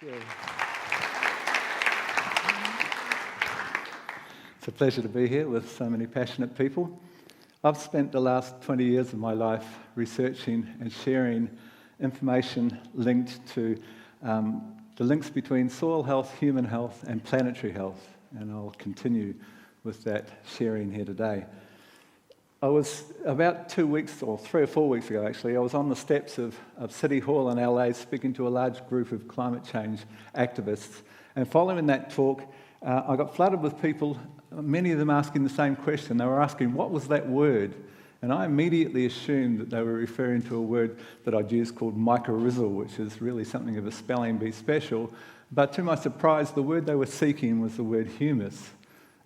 Yeah. It's a pleasure to be here with so many passionate people. I've spent the last 20 years of my life researching and sharing information linked to the links between soil health, human health, and planetary health, and I'll continue with that sharing here today. I was about 2 weeks, or 3 or 4 weeks ago actually, I was on the steps of City Hall in LA speaking to a large group of climate change activists. And following that talk, I got flooded with people, many of them asking the same question. They were asking, what was that word? And I immediately assumed that they were referring to a word that I'd used called mycorrhizal, which is really something of a spelling bee special. But to my surprise, the word they were seeking was the word humus.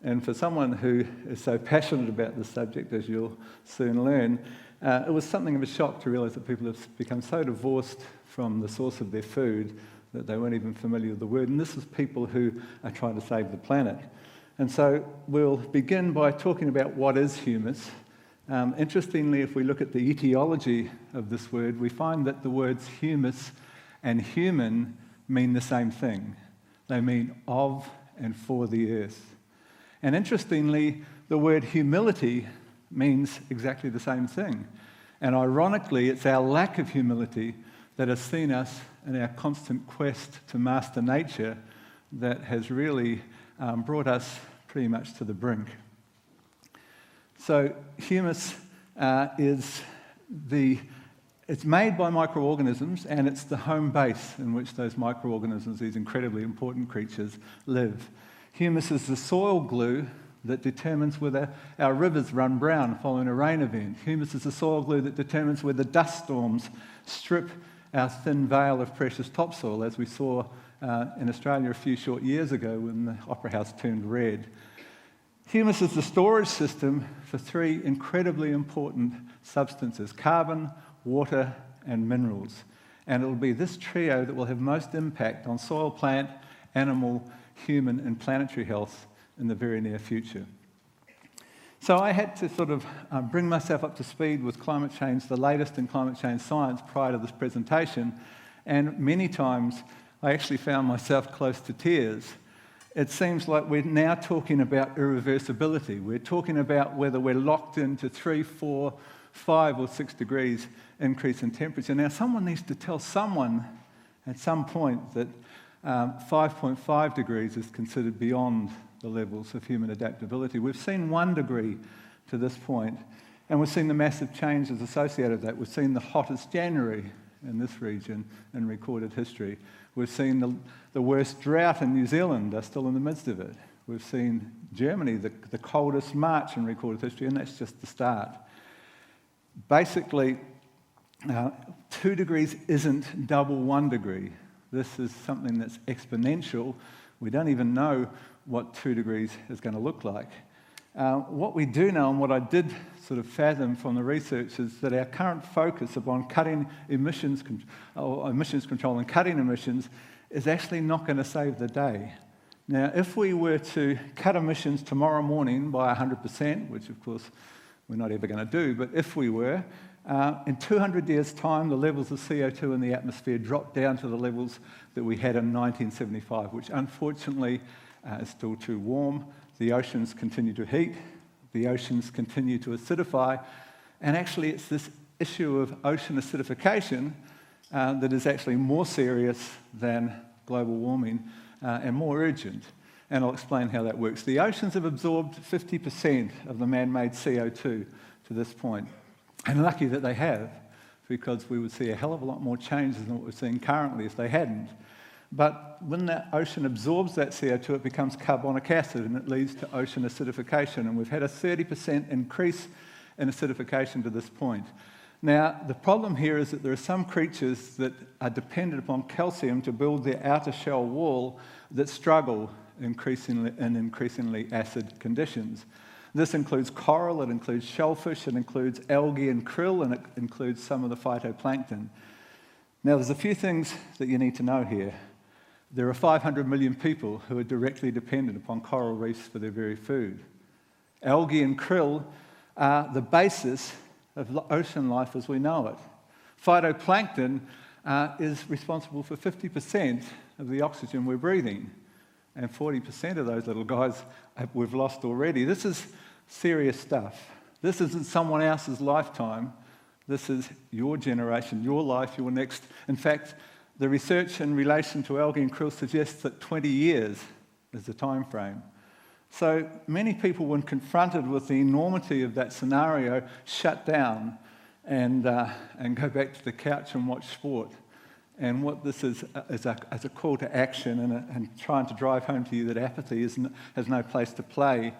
And for someone who is so passionate about this subject, as you'll soon learn, it was something of a shock to realise that people have become so divorced from the source of their food that they weren't even familiar with the word. And this is people who are trying to save the planet. And so we'll begin by talking about what is humus. Interestingly, if we look at the etiology of this word, we find that the words humus and human mean the same thing. They mean of and for the earth. And interestingly, the word humility means exactly the same thing. And ironically, it's our lack of humility that has seen us in our constant quest to master nature that has really brought us pretty much to the brink. So humus it's made by microorganisms, and it's the home base in which those microorganisms, these incredibly important creatures, live. Humus is the soil glue that determines whether our rivers run brown following a rain event. Humus is the soil glue that determines whether dust storms strip our thin veil of precious topsoil, as we saw in Australia a few short years ago when the Opera House turned red. Humus is the storage system for 3 incredibly important substances: carbon, water, and minerals. And it will be this trio that will have most impact on soil, plant, animal, human, and planetary health in the very near future. So I had to sort of bring myself up to speed with climate change, the latest in climate change science, prior to this presentation, and many times I actually found myself close to tears. It seems like we're now talking about irreversibility. We're talking about whether we're locked into 3, 4, 5 or 6 degrees increase in temperature. Now someone needs to tell someone at some point that 5.5 degrees is considered beyond the levels of human adaptability. We've seen 1 degree to this point, and we've seen the massive changes associated with that. We've seen the hottest January in this region in recorded history. We've seen the worst drought in New Zealand, they're still in the midst of it. We've seen Germany, the coldest March in recorded history, and that's just the start. Basically, 2 degrees isn't double 1 degree. This is something that's exponential. We don't even know what 2 degrees is going to look like. What we do know, and what I did sort of fathom from the research, is that our current focus upon cutting emissions control and cutting emissions is actually not going to save the day. Now, if we were to cut emissions tomorrow morning by 100%, which of course we're not ever going to do, but if we were, in 200 years' time, the levels of CO2 in the atmosphere dropped down to the levels that we had in 1975, which unfortunately is still too warm. The oceans continue to heat, the oceans continue to acidify, and actually it's this issue of ocean acidification that is actually more serious than global warming and more urgent. And I'll explain how that works. The oceans have absorbed 50% of the man-made CO2 to this point. And lucky that they have, because we would see a hell of a lot more changes than what we're seeing currently if they hadn't. But when that ocean absorbs that CO2, it becomes carbonic acid, and it leads to ocean acidification. And we've had a 30% increase in acidification to this point. Now, the problem here is that there are some creatures that are dependent upon calcium to build their outer shell wall that struggle in increasingly acid conditions. This includes coral, it includes shellfish, it includes algae and krill, and it includes some of the phytoplankton. Now, there's a few things that you need to know here. There are 500 million people who are directly dependent upon coral reefs for their very food. Algae and krill are the basis of ocean life as we know it. Phytoplankton is responsible for 50% of the oxygen we're breathing. And 40% of those little guys we've lost already. This is serious stuff. This isn't someone else's lifetime. This is your generation, your life, your next. In fact, the research in relation to algae and krill suggests that 20 years is the time frame. So many people, when confronted with the enormity of that scenario, shut down and go back to the couch and watch sport. And what this is a call to action and trying to drive home to you that apathy has no place to play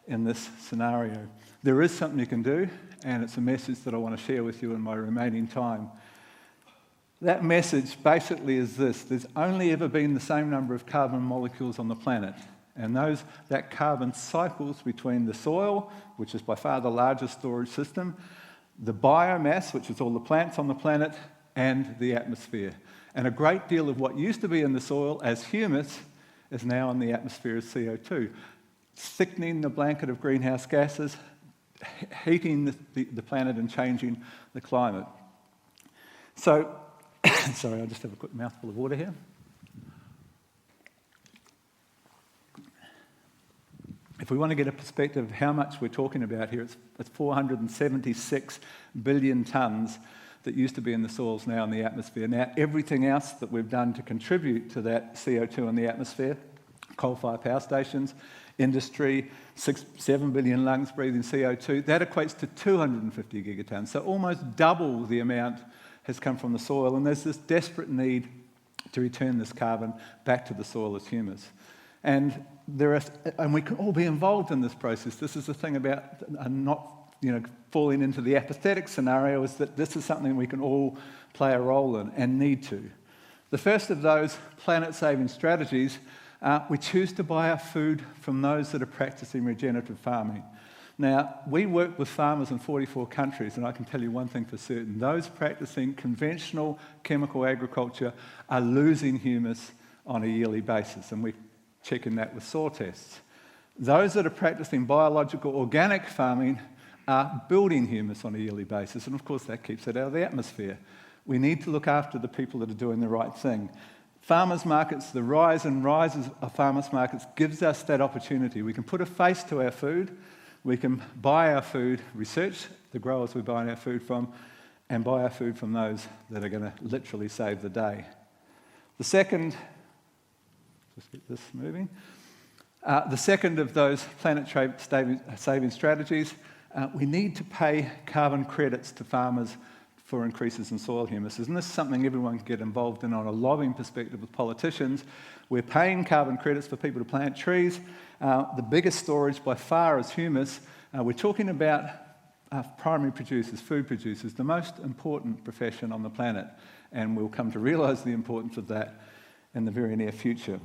in this scenario. There is something you can do, and it's a message that I want to share with you in my remaining time. That message basically is this: there's only ever been the same number of carbon molecules on the planet, and that carbon cycles between the soil, which is by far the largest storage system, the biomass, which is all the plants on the planet, and the atmosphere. And a great deal of what used to be in the soil as humus is now in the atmosphere as CO2, thickening the blanket of greenhouse gases, heating the planet and changing the climate. So, sorry, I'll just have a quick mouthful of water here. If we want to get a perspective of how much we're talking about here, it's 476 billion tonnes that used to be in the soils now in the atmosphere. Now, everything else that we've done to contribute to that CO2 in the atmosphere, coal-fired power stations, industry, 7 billion lungs breathing CO2, that equates to 250 gigatons. So almost double the amount has come from the soil, and there's this desperate need to return this carbon back to the soil as humus. And we can all be involved in this process. This is the thing about not falling into the apathetic scenario, is that this is something we can all play a role in and need to. The first of those planet-saving strategies, we choose to buy our food from those that are practicing regenerative farming. Now, we work with farmers in 44 countries, and I can tell you one thing for certain: those practicing conventional chemical agriculture are losing humus on a yearly basis, and we're checking that with soil tests. Those that are practicing biological organic farming are building humus on a yearly basis, and of course that keeps it out of the atmosphere. We need to look after the people that are doing the right thing. Farmers markets, the rise and rises of farmers markets gives us that opportunity. We can put a face to our food, we can buy our food, research the growers we're buying our food from, and buy our food from those that are going to literally save the day. The second, just get this moving, the second of those planet-saving strategies, we need to pay carbon credits to farmers for increases in soil humuses. And this is something everyone can get involved in on a lobbying perspective with politicians. We're paying carbon credits for people to plant trees. The biggest storage by far is humus. We're talking about primary producers, food producers, the most important profession on the planet. And we'll come to realise the importance of that in the very near future.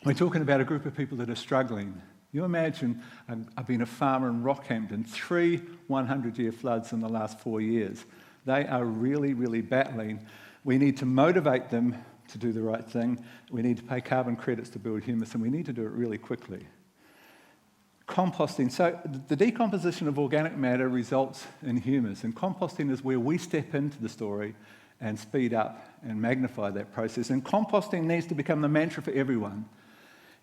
We're talking about a group of people that are struggling. You imagine, I've been a farmer in Rockhampton, 3 100-year floods in the last 4 years. They are really, really battling. We need to motivate them to do the right thing. We need to pay carbon credits to build humus, and we need to do it really quickly. Composting. So the decomposition of organic matter results in humus, and composting is where we step into the story and speed up and magnify that process. And composting needs to become the mantra for everyone.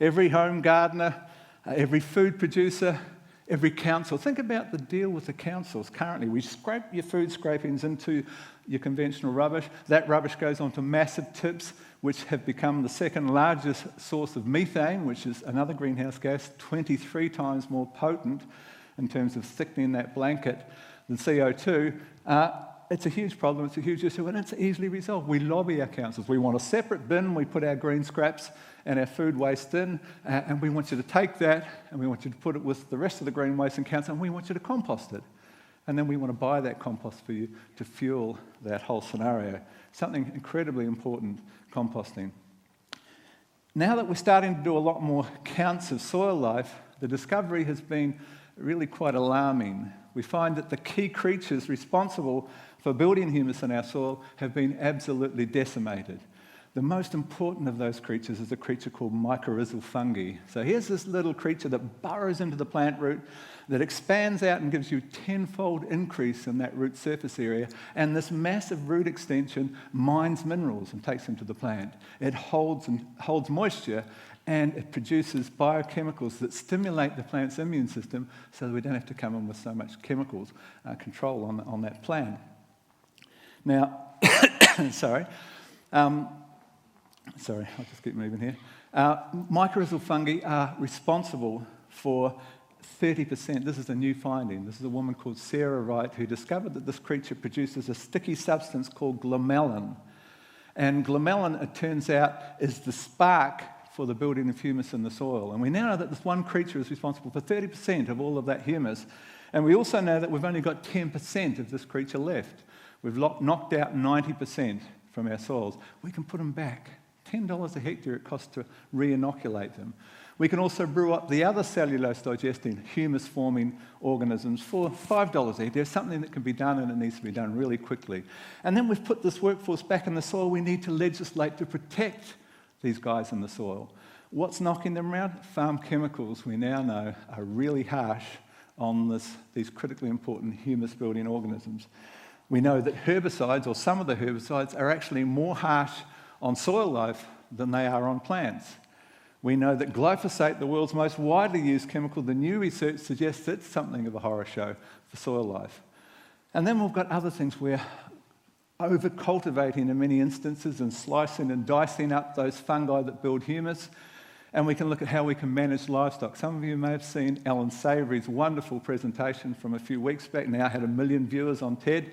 Every home gardener, every food producer, every council. Think about the deal with the councils currently. We scrape your food scrapings into your conventional rubbish. That rubbish goes onto massive tips, which have become the second largest source of methane, which is another greenhouse gas, 23 times more potent in terms of thickening that blanket than CO2. It's a huge problem, it's a huge issue, and it's easily resolved. We lobby our councils. We want a separate bin, we put our green scraps and our food waste in, and we want you to take that, and we want you to put it with the rest of the green waste in council, and we want you to compost it. And then we want to buy that compost for you to fuel that whole scenario. Something incredibly important, composting. Now that we're starting to do a lot more counts of soil life, the discovery has been really quite alarming. We find that the key creatures responsible for building humus in our soil have been absolutely decimated. The most important of those creatures is a creature called mycorrhizal fungi. So here's this little creature that burrows into the plant root, that expands out and gives you tenfold increase in that root surface area, and this massive root extension mines minerals and takes them to the plant. It holds moisture, and it produces biochemicals that stimulate the plant's immune system so that we don't have to come in with so much chemicals control on that plant. Now, sorry, I'll just keep moving here. Mycorrhizal fungi are responsible for 30%. This is a new finding. This is a woman called Sarah Wright who discovered that this creature produces a sticky substance called glomalin. And glomalin, it turns out, is the spark for the building of humus in the soil. And we now know that this one creature is responsible for 30% of all of that humus. And we also know that we've only got 10% of this creature left. We've knocked out 90% from our soils. We can put them back. $10 a hectare it costs to re-inoculate them. We can also brew up the other cellulose-digesting, humus-forming organisms for $5 a hectare. Something that can be done, and it needs to be done really quickly. And then we've put this workforce back in the soil. We need to legislate to protect these guys in the soil. What's knocking them around? Farm chemicals, we now know, are really harsh on these critically important humus-building organisms. We know that herbicides, or some of the herbicides, are actually more harsh on soil life than they are on plants. We know that glyphosate, the world's most widely used chemical, the new research suggests it's something of a horror show for soil life. And then we've got other things. We're over-cultivating in many instances and slicing and dicing up those fungi that build humus. And we can look at how we can manage livestock. Some of you may have seen Alan Savory's wonderful presentation from a few weeks back, now had 1 million viewers on TED,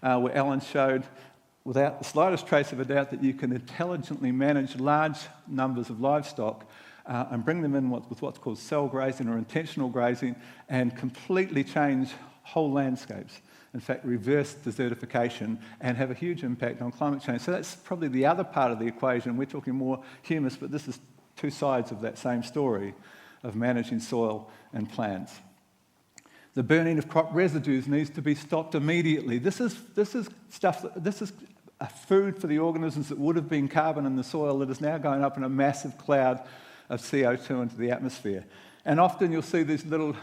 where Alan showed without the slightest trace of a doubt that you can intelligently manage large numbers of livestock and bring them in with what's called cell grazing or intentional grazing and completely change whole landscapes. In fact, reverse desertification and have a huge impact on climate change. So that's probably the other part of the equation. We're talking more humus, but this is two sides of that same story of managing soil and plants. The burning of crop residues needs to be stopped immediately. This is a food for the organisms that would have been carbon in the soil that is now going up in a massive cloud of CO2 into the atmosphere. And often you'll see these little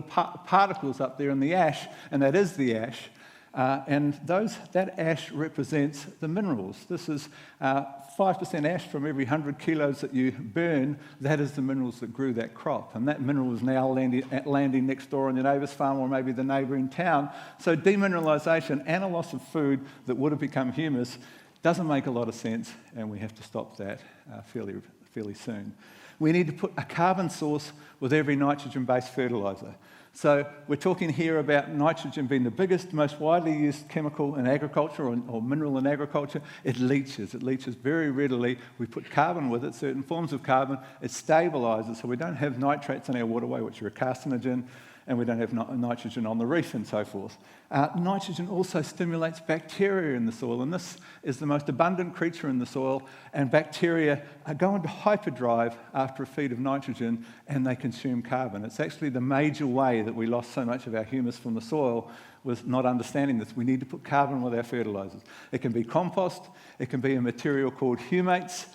particles up there in the ash, and that is the ash. And that ash represents the minerals. This is 5% ash from every 100 kilos that you burn. That is the minerals that grew that crop. And that mineral is now landing next door on your neighbour's farm or maybe the neighbouring town. So demineralisation and a loss of food that would have become humus doesn't make a lot of sense, and we have to stop that fairly soon. We need to put a carbon source with every nitrogen-based fertiliser. So we're talking here about nitrogen being the biggest, most widely used chemical in agriculture or mineral in agriculture. It leaches very readily. We put carbon with it, certain forms of carbon. It stabilises, so we don't have nitrates in our waterway, which are a carcinogen, and we don't have nitrogen on the reef and so forth. Nitrogen also stimulates bacteria in the soil, and this is the most abundant creature in the soil, and bacteria go into hyperdrive after a feed of nitrogen, and they consume carbon. It's actually the major way that we lost so much of our humus from the soil, was not understanding this. We need to put carbon with our fertilisers. It can be compost, it can be a material called humates.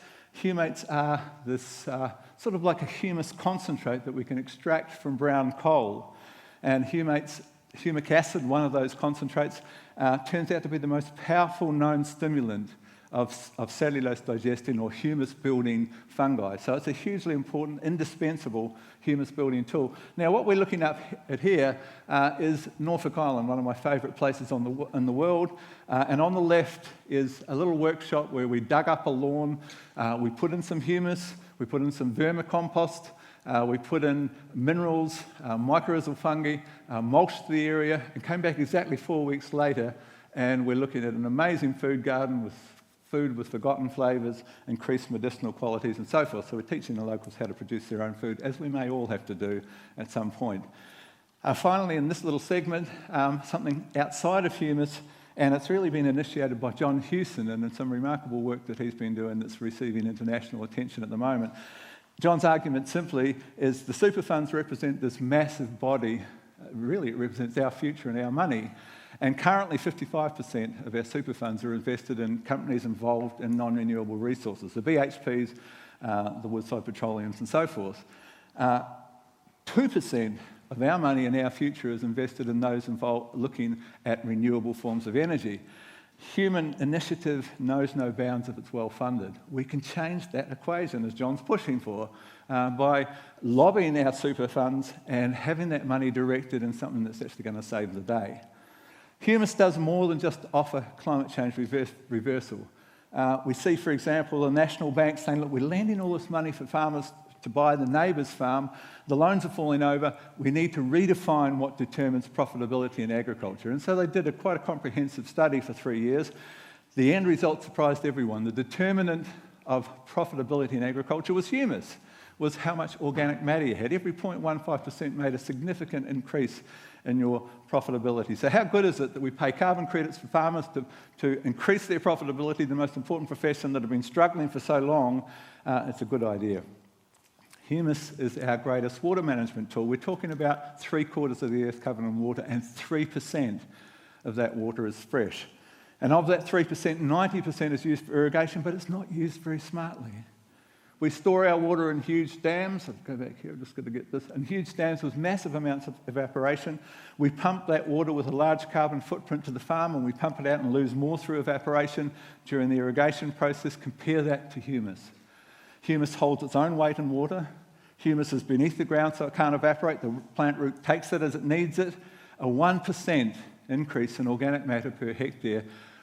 Humates are this sort of like a humus concentrate that we can extract from brown coal. And humic acid, one of those concentrates, turns out to be the most powerful known stimulant of cellulose-digesting or humus-building fungi. So it's a hugely important, indispensable humus-building tool. Now, what we're looking at here is Norfolk Island, one of my favourite places in the world. And on the left is a little workshop where we dug up a lawn, we put in some humus, we put in some vermicompost, we put in minerals, mycorrhizal fungi, mulched the area, and came back exactly 4 weeks later, and we're looking at an amazing food garden with food with forgotten flavours, increased medicinal qualities, and so forth. So we're teaching the locals how to produce their own food, as we may all have to do at some point. Finally, in this little segment, something outside of humus, and it's really been initiated by John Hewson, and some remarkable work that he's been doing that's receiving international attention at the moment. John's argument simply is the super funds represent this massive body. Really, it represents our future and our money. And currently 55% of our super funds are invested in companies involved in non-renewable resources, the BHPs, the Woodside Petroleums and so forth. 2% of our money in our future is invested in those involved looking at renewable forms of energy. Human initiative knows no bounds if it's well funded. We can change that equation, as John's pushing for, by lobbying our super funds and having that money directed in something that's actually going to save the day. Humus does more than just offer climate change reversal. We see, for example, the National Bank saying, look, we're lending all this money for farmers to buy the neighbour's farm, the loans are falling over, we need to redefine what determines profitability in agriculture. And so they did quite a comprehensive study for 3 years. The end result surprised everyone. The determinant of profitability in agriculture was humus, was how much organic matter you had. Every 0.15% made a significant increase in your profitability. So how good is it that we pay carbon credits for farmers to increase their profitability, the most important profession that have been struggling for so long? It's a good idea. Humus is our greatest water management tool. We're talking about 3/4 of the earth covered in water, and 3% of that water is fresh. And of that 3%, 90% is used for irrigation, but it's not used very smartly. We store our water in huge dams. I'll go back here, I've just got to get this. In huge dams with massive amounts of evaporation. We pump that water with a large carbon footprint to the farm, and we pump it out and lose more through evaporation during the irrigation process. Compare that to humus. Humus holds its own weight in water. Humus is beneath the ground, so it can't evaporate. The plant root takes it as it needs it. A 1% increase in organic matter per hectare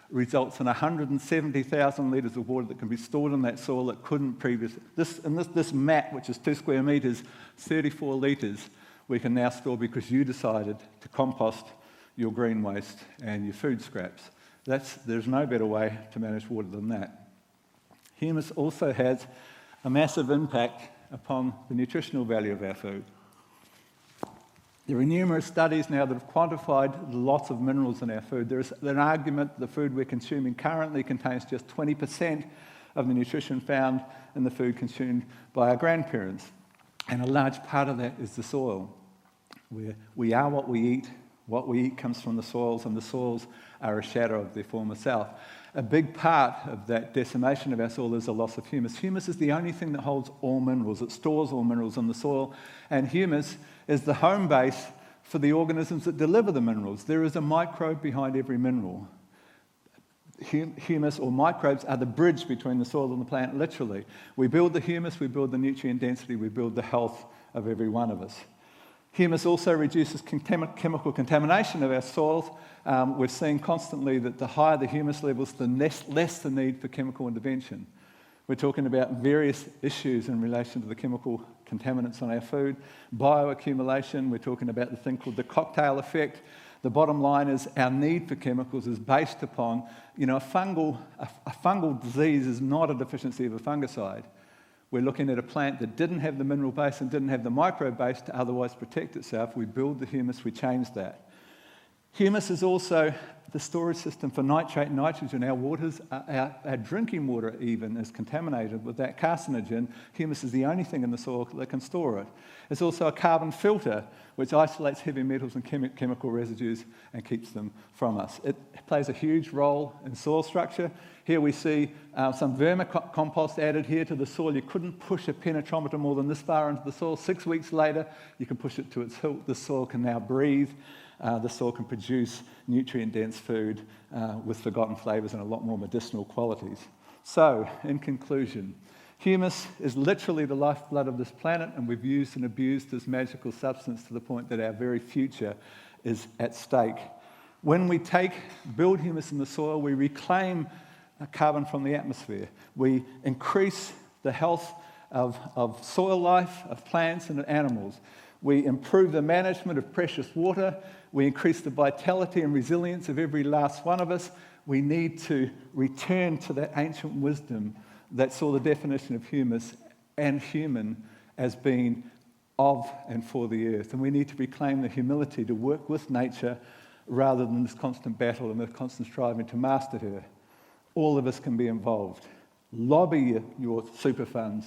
results in 170,000 litres of water that can be stored in that soil that couldn't previously. This mat, which is 2 square metres, 34 litres, we can now store because you decided to compost your green waste and your food scraps. There's no better way to manage water than that. Humus also has a massive impact upon the nutritional value of our food. There are numerous studies now that have quantified the lots of minerals in our food. There's an argument that the food we're consuming currently contains just 20% of the nutrition found in the food consumed by our grandparents. And a large part of that is the soil. We are what we eat. What we eat comes from the soils, and the soils are a shadow of their former self. A big part of that decimation of our soil is the loss of humus. Humus is the only thing that holds all minerals. It stores all minerals in the soil, and humus is the home base for the organisms that deliver the minerals. There is a microbe behind every mineral. Humus or microbes are the bridge between the soil and the plant, literally. We build the humus, we build the nutrient density, we build the health of every one of us. Humus also reduces chemical contamination of our soils. We're seeing constantly that the higher the humus levels, the less the need for chemical intervention. We're talking about various issues in relation to the chemical contaminants on our food. Bioaccumulation, we're talking about the thing called the cocktail effect. The bottom line is our need for chemicals is based upon, a fungal disease is not a deficiency of a fungicide. We're looking at a plant that didn't have the mineral base and didn't have the microbe base to otherwise protect itself. We build the humus, we change that. Humus is also the storage system for nitrate and nitrogen. Our waters, our drinking water even, is contaminated with that carcinogen. Humus is the only thing in the soil that can store it. It's also a carbon filter, which isolates heavy metals and chemical residues and keeps them from us. It plays a huge role in soil structure. Here we see some vermicompost added here to the soil. You couldn't push a penetrometer more than this far into the soil. 6 weeks later, you can push it to its hilt. The soil can now breathe. The soil can produce nutrient-dense food with forgotten flavours and a lot more medicinal qualities. So, in conclusion, humus is literally the lifeblood of this planet, and we've used and abused this magical substance to the point that our very future is at stake. When we build humus in the soil, we reclaim carbon from the atmosphere. We increase the health of soil life, of plants and animals. We improve the management of precious water. We increase the vitality and resilience of every last one of us. We need to return to that ancient wisdom that saw the definition of humus and human as being of and for the earth. And we need to reclaim the humility to work with nature rather than this constant battle and the constant striving to master her. All of us can be involved. Lobby your super funds.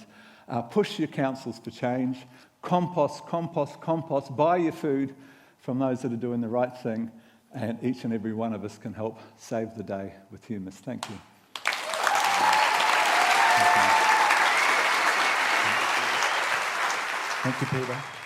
Push your councils to change. Compost. Buy your food from those that are doing the right thing. and each and every one of us can help save the day with Humus. Thank you. Thank you, Peter.